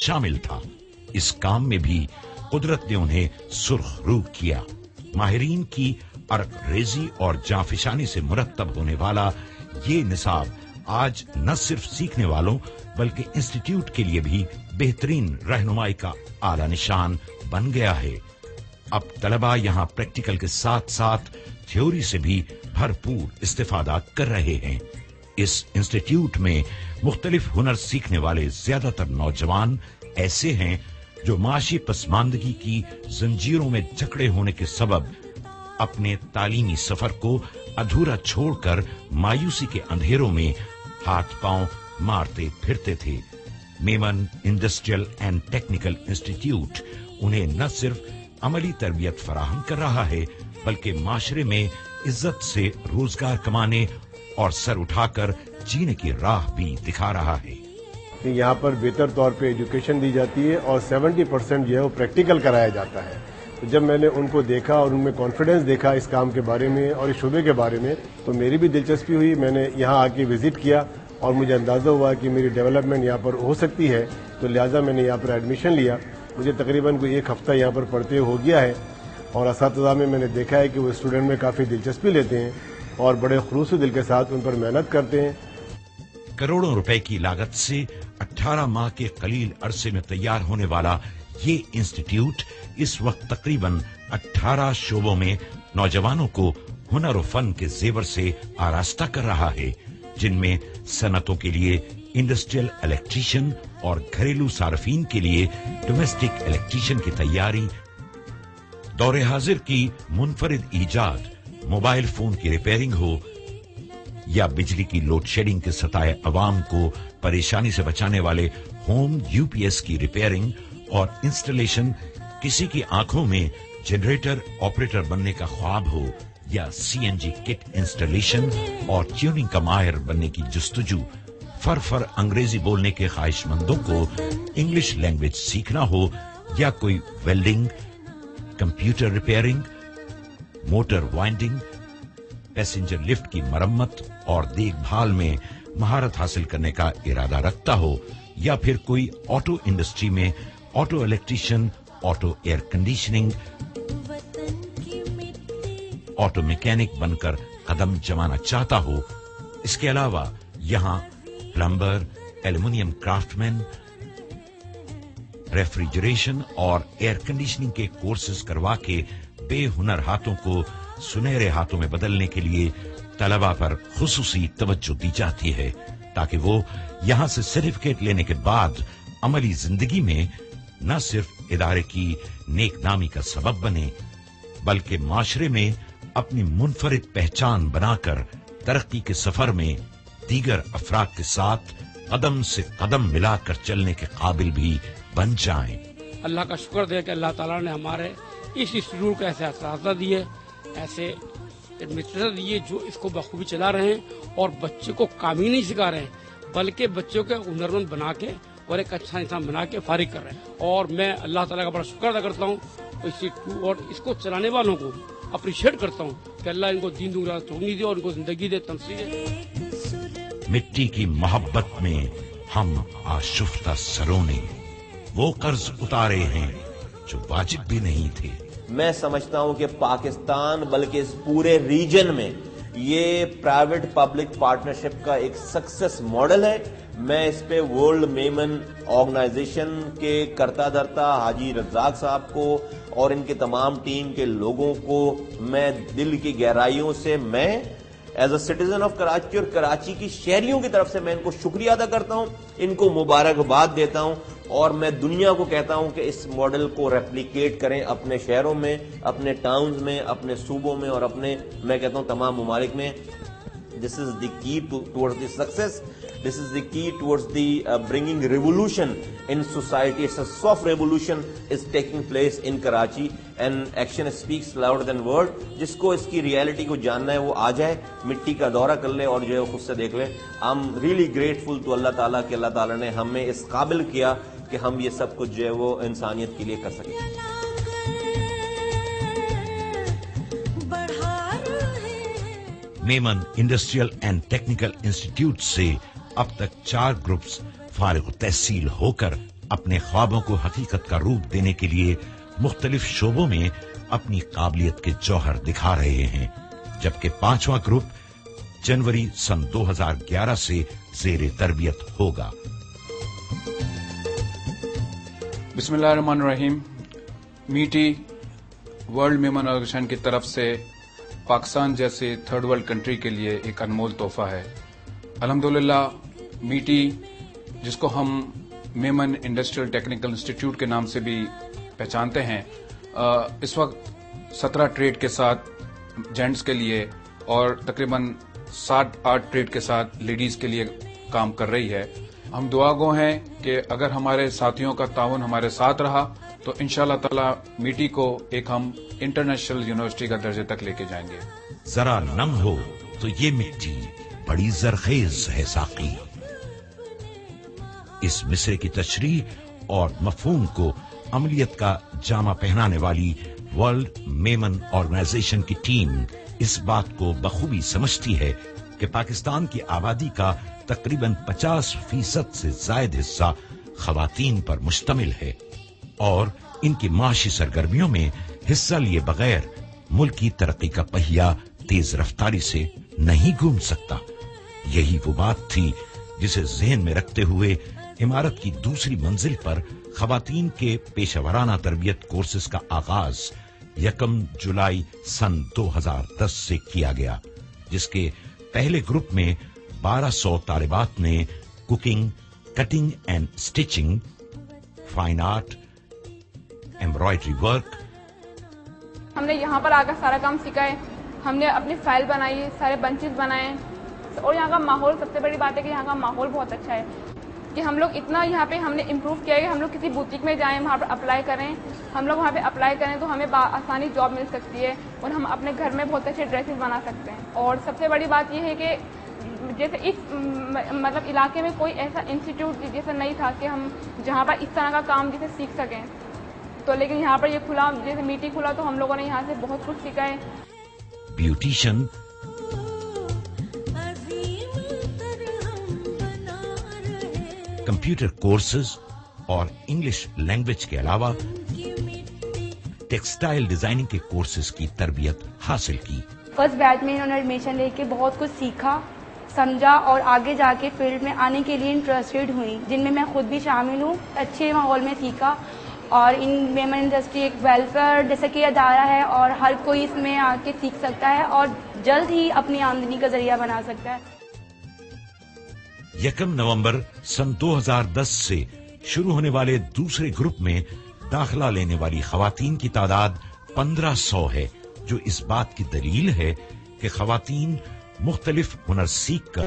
शामिल था। इस काम में भी कुदरत ने उन्हें सुर्ख रू किया। माहिरीन की अर्क रेजी और जाफिशानी से मुरत्तब होने वाला ये निसाब आज न सिर्फ सीखने वालों बल्कि इंस्टीट्यूट के लिए भी बेहतरीन रहनुमाई का आला निशान बन गया है। अब तलबा यहाँ प्रैक्टिकल के साथ साथ थ्योरी से भी भरपूर इस्तेफादा कर रहे हैं। इस इंस्टीट्यूट में मुख्तलिफ हुनर सीखने वाले ज्यादातर नौजवान ऐसे हैं जो माशी पसमानदगी की जंजीरों में जकड़े होने के सबब अपने तालीमी सफर को अधूरा छोड़कर मायूसी के अंधेरों में हाथ पांव मारते फिरते थे। Memon industrial and technical institute उन्हें न सिर्फ अमली तरबियत फराहम कर रहा है बल्कि माशरे में इज्जत से रोजगार कमाने और सर उठाकर जीने की राह भी दिखा रहा है। यहाँ पर बेहतर तौर पे एजुकेशन दी जाती है और 70% जो है वो प्रैक्टिकल कराया जाता है। तो जब मैंने उनको देखा और उनमें कॉन्फिडेंस देखा इस काम के बारे में और इस शोबे के बारे में, तो मेरी भी दिलचस्पी हुई। मैंने यहाँ आके विजिट किया और मुझे अंदाजा हुआ कि मेरी डेवलपमेंट यहाँ पर हो सकती है, तो लिहाजा मैंने यहाँ पर एडमिशन लिया। मुझे तकरीबन कोई एक हफ्ता यहाँ पर पढ़ते हो गया है और असातिज़ा में मैंने देखा है कि वो स्टूडेंट में काफ़ी दिलचस्पी लेते हैं और बड़े खुलूस दिल के साथ उन पर मेहनत करते हैं। करोड़ों रुपए की लागत से 18 माह के कलील अरसे में तैयार होने वाला ये इंस्टीट्यूट इस वक्त तकरीबन 18 शोबों में नौजवानों को हुनर और फन के जेवर से आरास्ता कर रहा है, जिनमें सनतों के लिए इंडस्ट्रियल इलेक्ट्रीशियन और घरेलू सार्फिन के लिए डोमेस्टिक इलेक्ट्रीशियन की तैयारी, दौरे हाजिर की मुनफरिद ईजाद, मोबाइल फोन की रिपेयरिंग हो या बिजली की लोड शेडिंग के सताए अवाम को परेशानी से बचाने वाले होम यूपीएस की रिपेयरिंग और इंस्टॉलेशन, किसी की आंखों में जनरेटर ऑपरेटर बनने का ख्वाब हो या सीएनजी किट इंस्टॉलेशन और ट्यूनिंग का माहिर बनने की जुस्तजू, फर अंग्रेजी बोलने के ख्वाहिशमंदों को इंग्लिश लैंग्वेज सीखना हो या कोई welding, computer repairing, motor winding, passenger lift की मरम्मत और देखभाल में महारत हासिल करने का इरादा रखता हो या फिर कोई ऑटो इंडस्ट्री में auto electrician, auto air conditioning, auto mechanic बनकर कदम जमाना चाहता हो। इसके अलावा यहाँ प्लम्बर, एल्युमिनियम क्राफ्टमैन, रेफ्रिजरेशन और एयर कंडीशनिंग के कोर्सेज करवा के बेहुनर हाथों को सुनहरे हाथों में बदलने के लिए तलबा पर खुसूसी तवज्जो दी जाती है, ताकि वो यहाँ से सर्टिफिकेट लेने के बाद अमली जिंदगी में न सिर्फ इदारे की नेक नामी का सबब बने बल्कि माशरे में अपनी मुनफरिद पहचान बनाकर तरक्की के सफर में दीगर अफराद के साथ कदम से कदम मिलाकर चलने के काबिल भी बन जाएं। अल्लाह का शुक्र है कि अल्लाह ताला ने हमारे इस इंस्टीट्यूट को ऐसे असातिज़ा दिए, ऐसे एडमिनिस्ट्रेटर दिए जो इसको बखूबी चला रहे हैं और बच्चे को काम ही नहीं सिखा रहे हैं बल्कि बच्चों को हुनरमंद बना के और एक अच्छा इंसान बना के फारिग कर रहे हैं। और मैं अल्लाह ताला का बड़ा शुक्र अदा करता हूँ इंस्टीट्यूट और इसको चलाने वालों को अप्रिशिएट करता हूँ कि अल्लाह इनको दीन दुनिया चौगनी दे और इनको जिंदगी दे, तमसीह दे। मिट्टी की मोहब्बत में हम आशुफ्ता सरों ने वो कर्ज उतारे हैं जो वाजिब भी नहीं थे। मैं समझता हूं कि पाकिस्तान बल्कि इस पूरे रीजन में ये प्राइवेट पब्लिक पार्टनरशिप का एक सक्सेस मॉडल है। मैं इस पे वर्ल्ड मेमन ऑर्गेनाइजेशन के करता धरता हाजी रज्जाक साहब को और इनके तमाम टीम के लोगों को मैं दिल की गहराइयों से मैं as a citizen of Karachi और कराची की शहरियों की तरफ से मैं इनको शुक्रिया अदा करता हूं, इनको मुबारकबाद देता हूं और मैं दुनिया को कहता हूं कि इस मॉडल को रेप्लिकेट करें अपने शहरों में, अपने टाउन्स में, अपने सूबों में और अपने मैं कहता हूं तमाम ममालिक में। This is the key towards the success. This is the key towards the bringing revolution in society. It's a soft revolution is taking place in Karachi and action speaks louder than word. जिसको इसकी reality को जानना है वो आ जाए, मिट्टी का दौरा कर ले और जो है खुद से देख ले। I'm really grateful to अल्लाह ताला कि अल्लाह ताला ने हमें इस काबिल किया कि हम ये सब कुछ जो है वो इंसानियत के लिए कर सकें। Memon industrial and technical institute से अब तक 4 ग्रुप्स फारिग तहसील होकर اپنے خوابوں کو حقیقت کا روپ دینے کے لیے مختلف شعبوں میں اپنی قابلیت کے جوہر دکھا رہے ہیں، جبکہ 5واں گروپ جنوری سن 2011 سے زیر تربیت ہوگا۔ بسم اللہ الرحمن الرحیم۔ میٹی ورلڈ میمن آرگنائزیشن کی طرف سے پاکستان جیسے تھرڈ ورلڈ کنٹری کے لیے ایک انمول تحفہ ہے۔ الحمدللہ میٹی، جس کو ہم میمن انڈسٹریل ٹیکنیکل انسٹیٹیوٹ کے نام سے بھی پہچانتے ہیں، اس وقت 17 ٹریڈ کے ساتھ جینٹس کے لیے اور تقریباً 60-8 ٹریڈ کے ساتھ لیڈیز کے لیے کام کر رہی ہے۔ ہم دعا گو ہیں کہ اگر ہمارے ساتھیوں کا تعاون ہمارے ساتھ رہا تو انشاءاللہ تعالی میٹی کو ایک ہم انٹرنیشنل یونیورسٹی کا درجے تک لے کے جائیں گے۔ ذرا نم ہو تو یہ مٹی بڑی زرخیز ہے ساقی۔ اس مصرے کی تشریح اور مفہوم کو عملیت کا جامہ پہنانے والی ورلڈ میمن آرگنائزیشن کی ٹیم اس بات کو بخوبی سمجھتی ہے کہ پاکستان کی آبادی کا تقریباً 50% سے زائد حصہ خواتین پر مشتمل ہے اور ان کی معاشی سرگرمیوں میں حصہ لیے بغیر ملک کی ترقی کا پہیہ تیز رفتاری سے نہیں گھوم سکتا۔ یہی وہ بات تھی جسے ذہن میں رکھتے ہوئے عمارت کی دوسری منزل پر خواتین کے پیشہ ورانہ تربیت کورسز کا آغاز 1 جولائی سن 2010 سے کیا گیا، جس کے پہلے گروپ میں 1200 طالبات نے cooking, cutting and stitching, fine art, embroidery work. ہم نے یہاں پر آ کر سارا کام سیکھا ہے، ہم نے اپنی فائل بنائی ہے، سارے بنچز بنائے ہیں، اور یہاں کا ماحول، سب سے بڑی بات ہے کہ یہاں کا ماحول بہت اچھا ہے کہ ہم لوگ اتنا یہاں پہ ہم نے امپروو کیا ہے کہ ہم لوگ کسی بوتیک میں جائیں، وہاں پر اپلائی کریں، ہم لوگ وہاں پہ اپلائی کریں تو ہمیں آسانی جاب مل سکتی ہے اور ہم اپنے گھر میں بہت اچھے ڈریسز بنا سکتے ہیں۔ اور سب سے بڑی بات یہ ہے کہ جیسے اس مطلب علاقے میں کوئی ایسا انسٹیٹیوٹ جیسا نہیں تھا کہ ہم جہاں پر اس طرح کا کام جیسے سیکھ سکیں، تو لیکن یہاں پر یہ کھلا، جیسے میٹی کھلا تو ہم لوگوں نے یہاں سے بہت کچھ سیکھا ہے۔ بیوٹیشن، کمپیوٹر کورسز اور انگلش لینگویج کے علاوہ ٹیکسٹائل ڈیزائننگ کے کورسز کی تربیت حاصل کی۔ فرسٹ بیچ میں انہوں نے ایڈمیشن لے کے بہت کچھ سیکھا، سمجھا اور آگے جا کے فیلڈ میں آنے کے لیے انٹرسٹیڈ ہوئی، جن میں میں خود بھی شامل ہوں۔ اچھے ماحول میں سیکھا اور ان میمن انڈسٹری ایک ویلفیئر جیسا کہ ادارہ ہے اور ہر کوئی اس میں آ کے سیکھ سکتا ہے اور جلد ہی اپنی آمدنی کا ذریعہ بنا سکتا ہے۔ 1 نومبر سن 2010 سے شروع ہونے والے دوسرے گروپ میں داخلہ لینے والی خواتین کی تعداد 1500 ہے، جو اس بات کی دلیل ہے کہ خواتین مختلف ہنر سیکھ کر